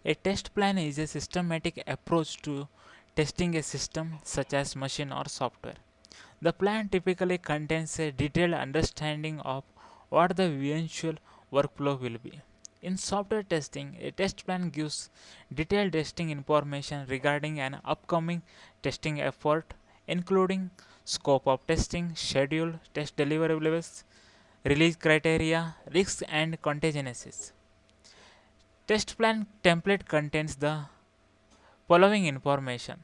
A test plan is a systematic approach to testing a system such as machine or software. The plan typically contains a detailed understanding of what the eventual workflow will be. In software testing, a test plan gives detailed testing information regarding an upcoming testing effort, including scope of testing, schedule, test deliverables, release criteria, risks, and contingencies. Test plan template contains the following information: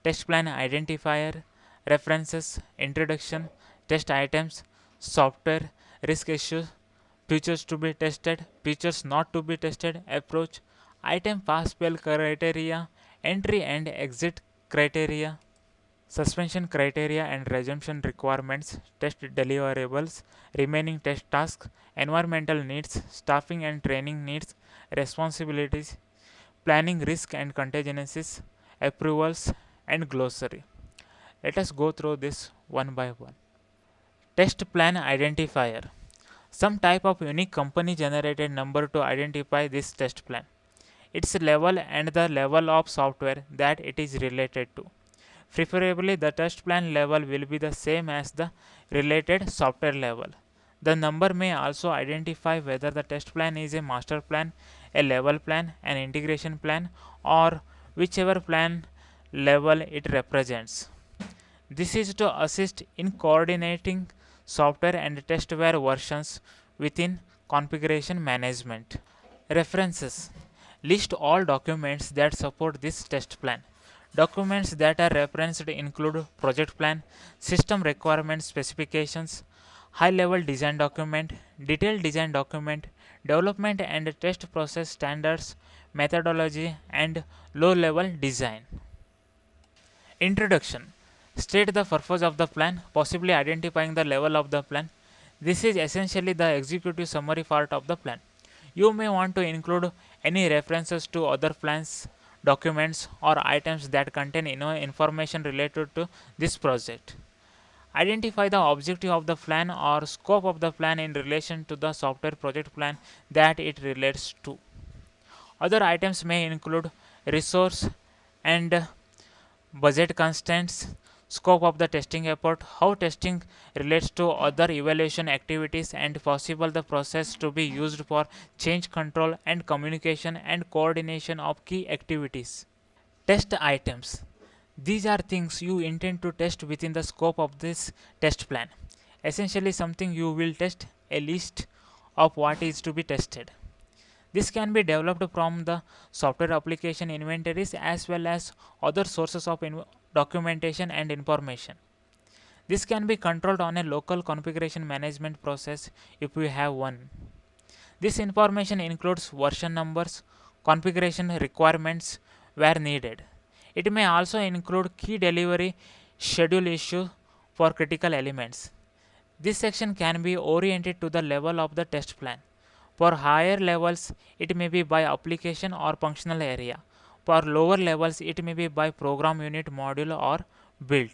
test plan identifier, references, introduction, test items, software, risk issues, features to be tested, features not to be tested, approach, item pass fail criteria, entry and exit criteria, suspension criteria and resumption requirements, test deliverables, remaining test tasks, environmental needs, staffing and training needs, responsibilities, planning risk and contingencies, approvals, and glossary. Let us go through this one by one. Test plan identifier. Some type of unique company generated number to identify this test plan, its level, and the level of software that it is related to. Preferably, the test plan level will be the same as the related software level. The number may also identify whether the test plan is a master plan, a level plan, an integration plan, or whichever plan level it represents. This is to assist in coordinating software and testware versions within configuration management. References: list all documents that support this test plan. Documents that are referenced include project plan, system requirement specifications, high level design document, detailed design document, development and test process standards, methodology, and low level design. Introduction: state the purpose of the plan, possibly identifying the level of the plan. This is essentially the executive summary part of the plan. You may want to include any references to other plans, documents, or items that contain information related to this project. Identify the objective of the plan or scope of the plan in relation to the software project plan that it relates to. Other items may include resource and budget constraints, scope of the testing effort, how testing relates to other evaluation activities, and possible the process to be used for change control and communication and coordination of key activities. Test items. These are things you intend to test within the scope of this test plan. Essentially, something you will test, a list of what is to be tested. This can be developed from the software application inventories as well as other sources of documentation and information. This can be controlled on a local configuration management process if you have one. This information includes version numbers, configuration requirements where needed. It may also include key delivery schedule issues for critical elements. This section can be oriented to the level of the test plan. For higher levels, it may be by application or functional area. For lower levels, it may be by program unit, module, or build.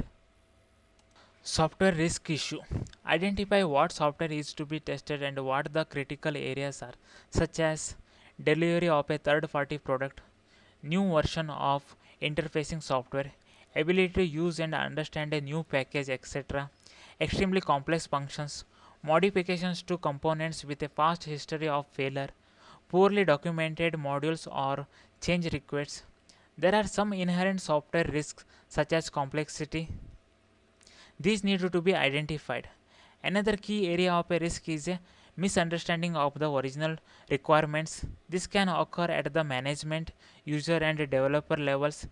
Software risk issue. Identify what software is to be tested and what the critical areas are, such as delivery of a third party product, new version of interfacing software, ability to use and understand a new package, etc., extremely complex functions, modifications to components with a past history of failure, poorly documented modules or change requests. There are some inherent software risks such as complexity. These need to be identified. Another key area of a risk is a misunderstanding of the original requirements. This can occur at the management, user, and developer levels.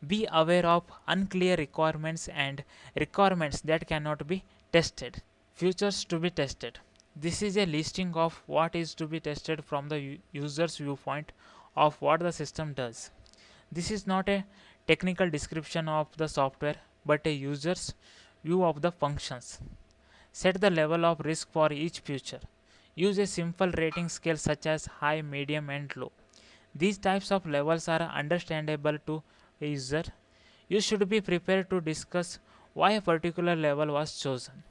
Be aware of unclear requirements and requirements that cannot be tested. Features to be tested. This is a listing of what is to be tested from the user's viewpoint of what the system does. This is not a technical description of the software but a user's view of the functions. Set the level of risk for each feature. Use a simple rating scale such as high, medium, and low. These types of levels are understandable to a user. You should be prepared to discuss why a particular level was chosen.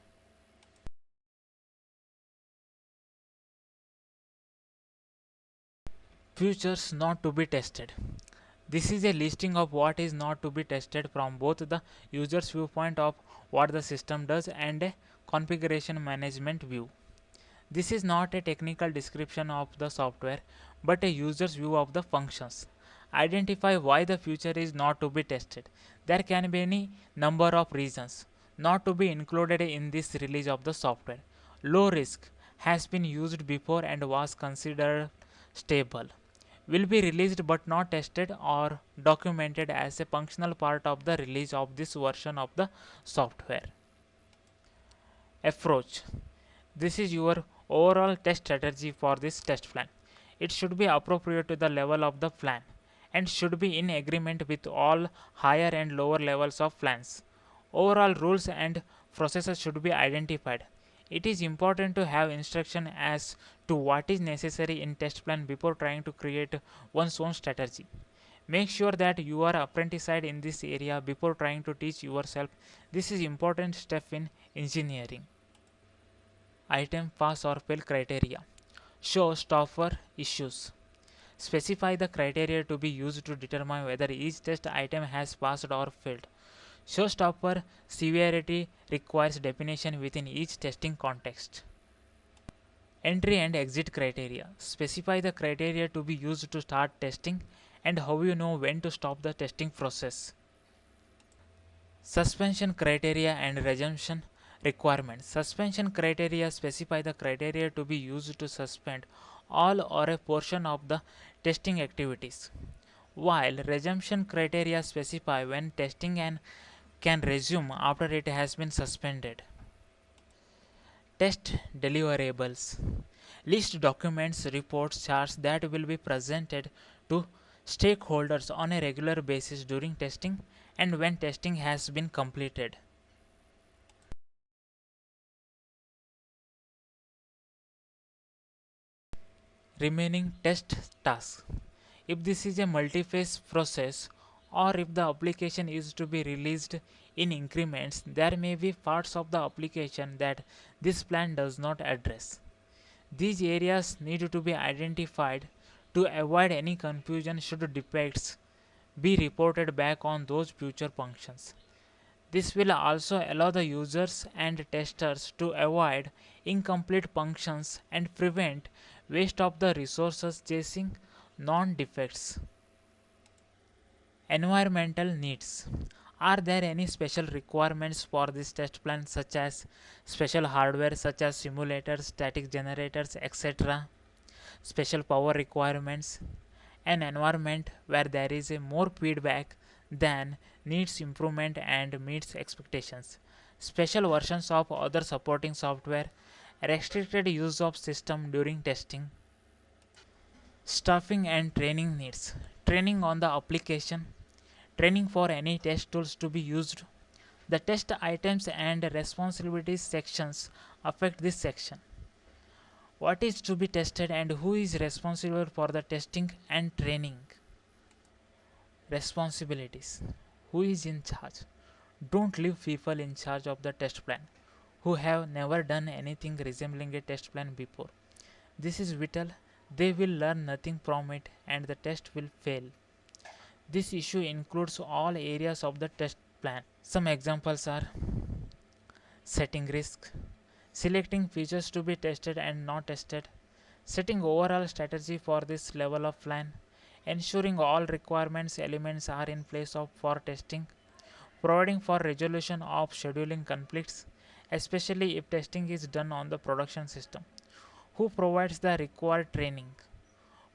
Features not to be tested. This is a listing of what is not to be tested from both the user's viewpoint of what the system does and a configuration management view. This is not a technical description of the software, but a user's view of the functions. Identify why the feature is not to be tested. There can be any number of reasons not to be included in this release of the software. Low risk has been used before and was considered stable. Will be released but not tested or documented as a functional part of the release of this version of the software. Approach. This is your overall test strategy for this test plan. It should be appropriate to the level of the plan and should be in agreement with all higher and lower levels of plans. Overall rules and processes should be identified. It is important to have instruction as to what is necessary in test plan before trying to create one's own strategy. Make sure that you are apprenticed in this area before trying to teach yourself. This is important step in engineering. Item pass or fail criteria. Showstopper issues. Specify the criteria to be used to determine whether each test item has passed or failed. Showstopper severity requires definition within each testing context. Entry and exit criteria. Specify the criteria to be used to start testing and how you know when to stop the testing process. Suspension criteria and resumption requirements. Suspension criteria specify the criteria to be used to suspend all or a portion of the testing activities, while resumption criteria specify when testing and can resume after it has been suspended. Test deliverables. List documents, reports, charts that will be presented to stakeholders on a regular basis during testing and when testing has been completed. Remaining test tasks. If this is a multi-phase process or if the application is to be released in increments, there may be parts of the application that this plan does not address. These areas need to be identified to avoid any confusion should defects be reported back on those future functions. This will also allow the users and testers to avoid incomplete functions and prevent waste of the resources chasing non-defects. Environmental needs. Are there any special requirements for this test plan such as special hardware such as simulators, static generators, etc.? Special power requirements. An environment where there is a more feedback than needs improvement and meets expectations. Special versions of other supporting software. Restricted use of system during testing. Staffing and training needs. Training on the application. Training for any test tools to be used. The test items and responsibilities sections affect this section. What is to be tested and who is responsible for the testing and training. Responsibilities. Who is in charge? Don't leave people in charge of the test plan who have never done anything resembling a test plan before. This is vital. They will learn nothing from it and the test will fail. This issue includes all areas of the test plan. Some examples are setting risk, selecting features to be tested and not tested, setting overall strategy for this level of plan, ensuring all requirements elements are in place for testing, providing for resolution of scheduling conflicts, especially if testing is done on the production system, who provides the required training,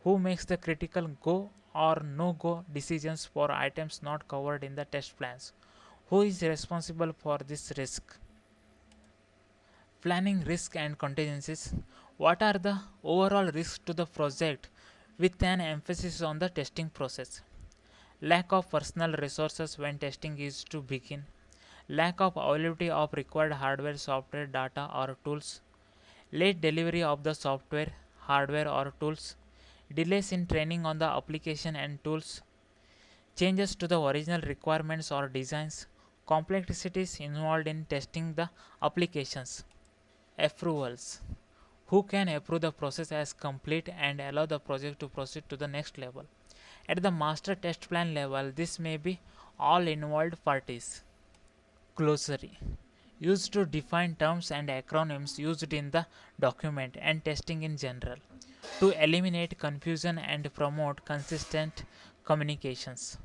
who makes the critical go or no go decisions for items not covered in the test plans, who is responsible for this risk. Planning risk and contingencies. What are the overall risks to the project with an emphasis on the testing process? Lack of personal resources when testing is to begin. Lack of availability of required hardware, software, data or tools. Late delivery of the software, hardware or tools. Delays in training on the application and tools. Changes to the original requirements or designs. Complexities involved in testing the applications. Approvals. who can approve the process as complete and allow the project to proceed to the next level. At the master test plan level, this may be all involved parties. Glossary used to define terms and acronyms used in the document and testing in general to eliminate confusion and promote consistent communications.